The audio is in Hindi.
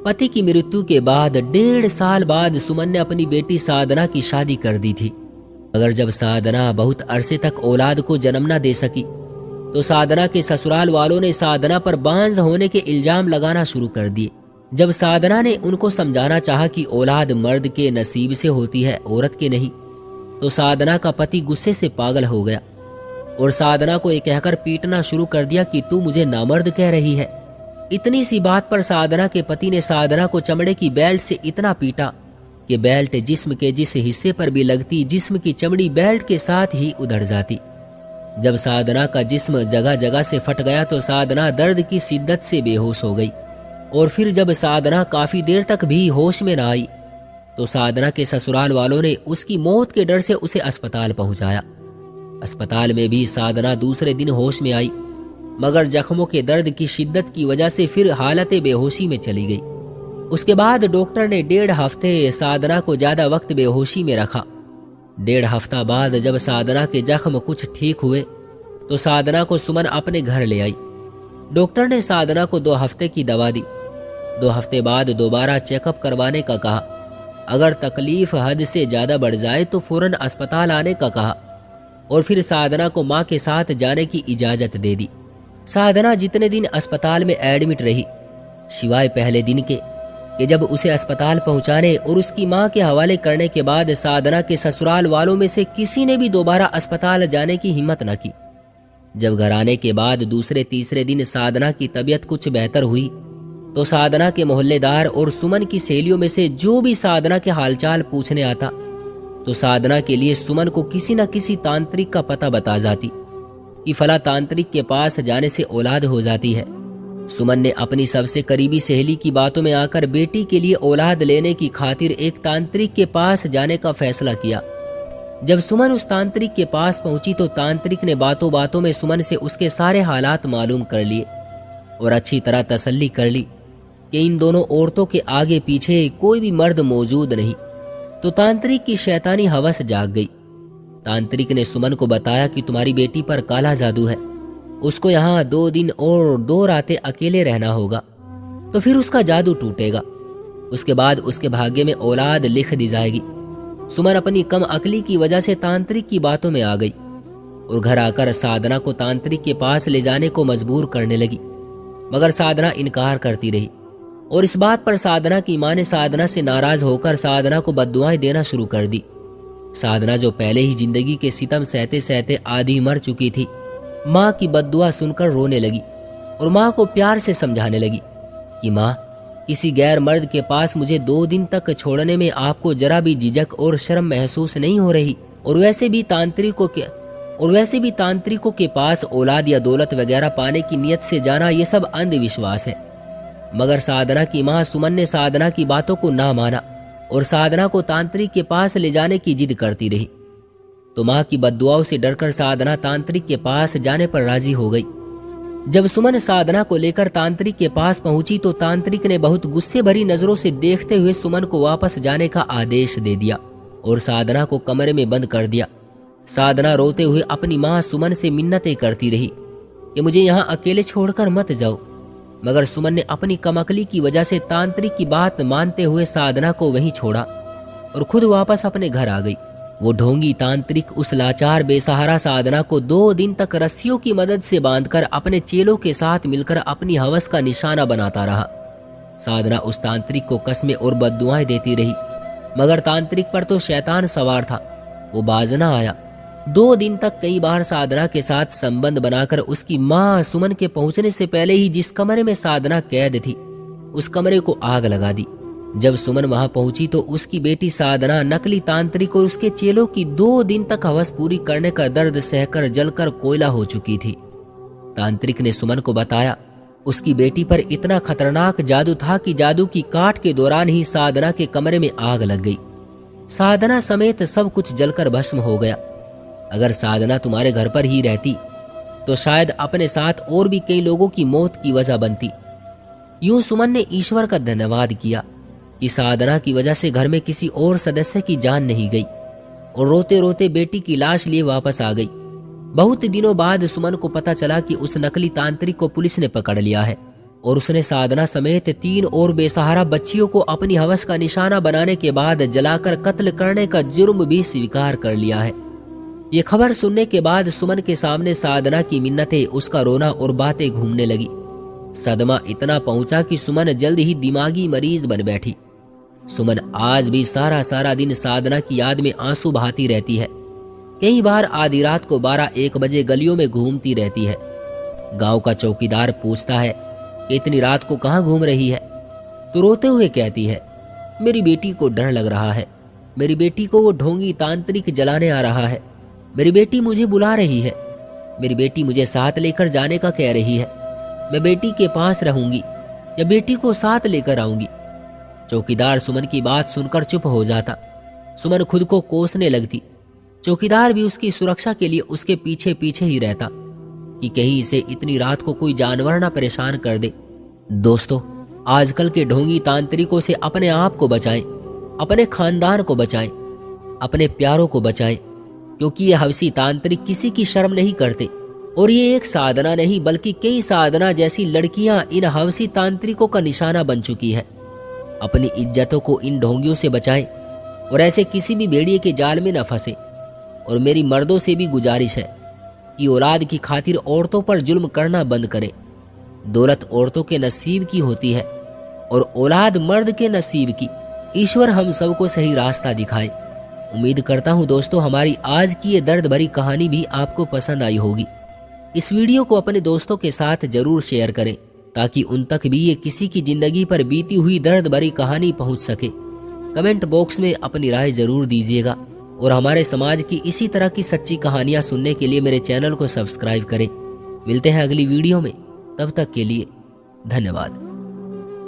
पति की मृत्यु के बाद 1.5 साल बाद सुमन ने अपनी बेटी साधना की शादी कर दी थी। मगर जब साधना बहुत अरसे तक औलाद को जन्म न दे सकी तो साधना के ससुराल वालों ने साधना पर बांझ होने के इल्जाम लगाना शुरू कर दिए। जब साधना ने उनको समझाना चाहा कि औलाद मर्द के नसीब से होती है, औरत के नहीं, तो साधना का पति गुस्से से पागल हो गया और साधना को ये कहकर पीटना शुरू कर दिया कि तू मुझे नामर्द कह रही है। इतनी सी बात पर साधना के पति ने साधना को चमड़े की बेल्ट से इतना पीटा कि बेल्ट जिस्म के जिस हिस्से पर भी लगती, जिस्म की चमड़ी बेल्ट के साथ ही उधड़ जाती। जब साधना का जिस्म जगह जगह से फट गया तो साधना दर्द की शिद्दत से बेहोश हो गई। और फिर जब साधना काफी देर तक भी होश में न आई तो साधना के ससुराल वालों ने उसकी मौत के डर से उसे अस्पताल पहुंचाया। अस्पताल में भी साधना दूसरे दिन होश में आई, मगर जख्मों के दर्द की शिद्दत की वजह से फिर हालत बेहोशी में चली गई। उसके बाद डॉक्टर ने 1.5 हफ्ते साधना को ज्यादा वक्त बेहोशी में रखा। 1.5 हफ्ता बाद जब साधना के जख्म कुछ ठीक हुए तो साधना को सुमन अपने घर ले आई। डॉक्टर ने साधना को 2 हफ्ते की दवा दी। 2 हफ्ते बाद दोबारा चेकअप करवाने का कहा। अगर तकलीफ हद से ज्यादा बढ़ जाए तो फौरन अस्पताल आने का कहा और फिर साधना को मां के साथ जाने की इजाजत दे दी। साधना जितने दिन अस्पताल में एडमिट रही, सिवाय पहले दिन के कि जब उसे अस्पताल पहुंचाने और उसकी मां के हवाले करने के बाद साधना के ससुराल वालों में से किसी ने भी दोबारा अस्पताल जाने की हिम्मत न की। जब घर आने के बाद दूसरे तीसरे दिन साधना की तबीयत कुछ बेहतर हुई तो साधना के मोहल्लेदार और सुमन की सहेलियों में से जो भी साधना के हालचाल पूछने आता तो साधना के लिए सुमन को किसी न किसी तांत्रिक का पता बता जाती कि फला तांत्रिक के पास जाने से औलाद हो जाती है। सुमन ने अपनी सबसे करीबी सहेली की बातों में आकर बेटी के लिए औलाद लेने की खातिर एक तांत्रिक के पास जाने का फैसला किया। जब सुमन उस तांत्रिक के पास पहुंची तो तांत्रिक ने बातों बातों में सुमन से उसके सारे हालात मालूम कर लिए और अच्छी तरह तसल्ली कर ली कि इन दोनों औरतों के आगे पीछे कोई भी मर्द मौजूद नहीं। तो तांत्रिक की शैतानी हवस जाग गई। तांत्रिक ने सुमन को बताया कि तुम्हारी बेटी पर काला जादू है, उसको यहाँ 2 दिन और 2 रातें अकेले रहना होगा, तो फिर उसका जादू टूटेगा। उसके बाद उसके भाग्य में औलाद लिख दी जाएगी। सुमन अपनी कम अकली की वजह से तांत्रिक की बातों में आ गई और घर आकर साधना को तांत्रिक के पास ले जाने को मजबूर करने लगी, मगर साधना इनकार करती रही। और इस बात पर साधना की मां ने साधना से नाराज होकर साधना को बद्दुआएं देना शुरू कर दी। साधना जो पहले ही जिंदगी के सितम सहते सहते आधी मर चुकी थी, माँ की बद्दुआ सुनकर रोने लगी और माँ को प्यार से समझाने लगी कि माँ, किसी गैर मर्द के पास मुझे 2 दिन तक छोड़ने में आपको जरा भी झिझक और शर्म महसूस नहीं हो रही। और वैसे भी तांत्रिकों के पास औलाद या दौलत वगैरह पाने की नियत से जाना ये सब अंधविश्वास है। मगर साधना की माँ सुमन ने साधना की बातों को ना माना और साधना को तांत्रिक के पास ले जाने की जिद करती रही। तो माँ की बद्दुआओं से डरकर साधना तांत्रिक के पास जाने पर राजी हो गई। जब सुमन साधना को लेकर तांत्रिक के पास पहुंची तो तांत्रिक ने बहुत गुस्से भरी नजरों से देखते हुए सुमन को वापस जाने का आदेश दे दिया और साधना को कमरे में बंद कर दिया। साधना रोते हुए अपनी माँ सुमन से मिन्नतें करती रही कि मुझे यहाँ अकेले छोड़कर मत जाओ, मगर सुमन ने अपनी कमअकली की वजह से तांत्रिक की बात मानते हुए साधना को वहीं छोड़ा और खुद वापस अपने घर आ गई। वो ढोंगी तांत्रिक उस लाचार बेसहारा साधना को 2 दिन तक रस्सियों की मदद से बांधकर अपने चेलों के साथ मिलकर अपनी हवस का निशाना बनाता रहा। साधना उस तांत्रिक को कस्में और बद्दुआएं देती रही, मगर तांत्रिक पर तो शैतान सवार था, वो बाज न आया। 2 दिन तक कई बार साधना के साथ संबंध बनाकर उसकी माँ सुमन के पहुंचने से पहले ही जिस कमरे में साधना कैद थी उस कमरे को आग लगा दी। जब सुमन वहां पहुंची तो उसकी बेटी साधना नकली तांत्रिक और उसके चेलों की 2 दिन तक हवस पूरी करने का दर्द सहकर जलकर कोयला हो चुकी थी। तांत्रिक ने सुमन को बताया उसकी बेटी पर इतना खतरनाक जादू था कि जादू की काट के दौरान ही साधना के कमरे में आग लग गई। साधना समेत सब कुछ जलकर भस्म हो गया। अगर साधना तुम्हारे घर पर ही रहती तो शायद अपने साथ और भी कई लोगों की मौत की वजह बनती। यूं सुमन ने ईश्वर का धन्यवाद किया कि साधना की वजह से घर में किसी और सदस्य की जान नहीं गई और रोते रोते बेटी की लाश लिए वापस आ गई। बहुत दिनों बाद सुमन को पता चला कि उस नकली तांत्रिक को पुलिस ने पकड़ लिया है और उसने साधना समेत 3 और बेसहारा बच्चियों को अपनी हवस का निशाना बनाने के बाद जलाकर कत्ल करने का जुर्म भी स्वीकार कर लिया है। ये खबर सुनने के बाद सुमन के सामने साधना की मिन्नतें, उसका रोना और बातें घूमने लगी। सदमा इतना पहुंचा कि सुमन जल्द ही दिमागी मरीज बन बैठी। सुमन आज भी सारा दिन साधना की याद में आंसू बहाती रहती है। कई बार आधी रात को 12-1 बजे गलियों में घूमती रहती है। गांव का चौकीदार पूछता है कि इतनी रात को कहाँ घूम रही है, तो रोते हुए कहती है, मेरी बेटी को डर लग रहा है, मेरी बेटी को वो ढोंगी तांत्रिक जलाने आ रहा है, मेरी बेटी मुझे बुला रही है, मेरी बेटी मुझे साथ लेकर जाने का कह रही है, मैं बेटी के पास रहूंगी या बेटी को साथ लेकर आऊंगी। चौकीदार सुमन की बात सुनकर चुप हो जाता। सुमन खुद को कोसने लगती। चौकीदार भी उसकी सुरक्षा के लिए उसके पीछे पीछे ही रहता कि कहीं इसे इतनी रात को कोई जानवर ना परेशान कर दे। दोस्तों, आजकल के ढोंगी तांत्रिकों से अपने आप को बचाएं, अपने खानदान को बचाएं, अपने प्यारों को बचाएं, क्योंकि ये हवसी तांत्रिक किसी की शर्म नहीं करते। और ये एक साधना नहीं बल्कि कई साधना जैसी लड़कियां इन हवसी तांत्रिकों का निशाना बन चुकी है। अपनी इज्जतों को इन ढोंगियों से बचाएं और ऐसे किसी भी भेड़िए के जाल में न फंसे। और मेरी मर्दों से भी गुजारिश है कि औलाद की खातिर औरतों पर जुल्म करना बंद करें। दौलत औरतों के नसीब की होती है और औलाद मर्द के नसीब की। ईश्वर हम सबको सही रास्ता दिखाए। उम्मीद करता हूं दोस्तों, हमारी आज की ये दर्द भरी कहानी भी आपको पसंद आई होगी। इस वीडियो को अपने दोस्तों के साथ जरूर शेयर करें ताकि उन तक भी ये किसी की जिंदगी पर बीती हुई दर्द भरी कहानी पहुंच सके। कमेंट बॉक्स में अपनी राय जरूर दीजिएगा और हमारे समाज की इसी तरह की सच्ची कहानियां सुनने के लिए मेरे चैनल को सब्सक्राइब करें। मिलते हैं अगली वीडियो में, तब तक के लिए धन्यवाद।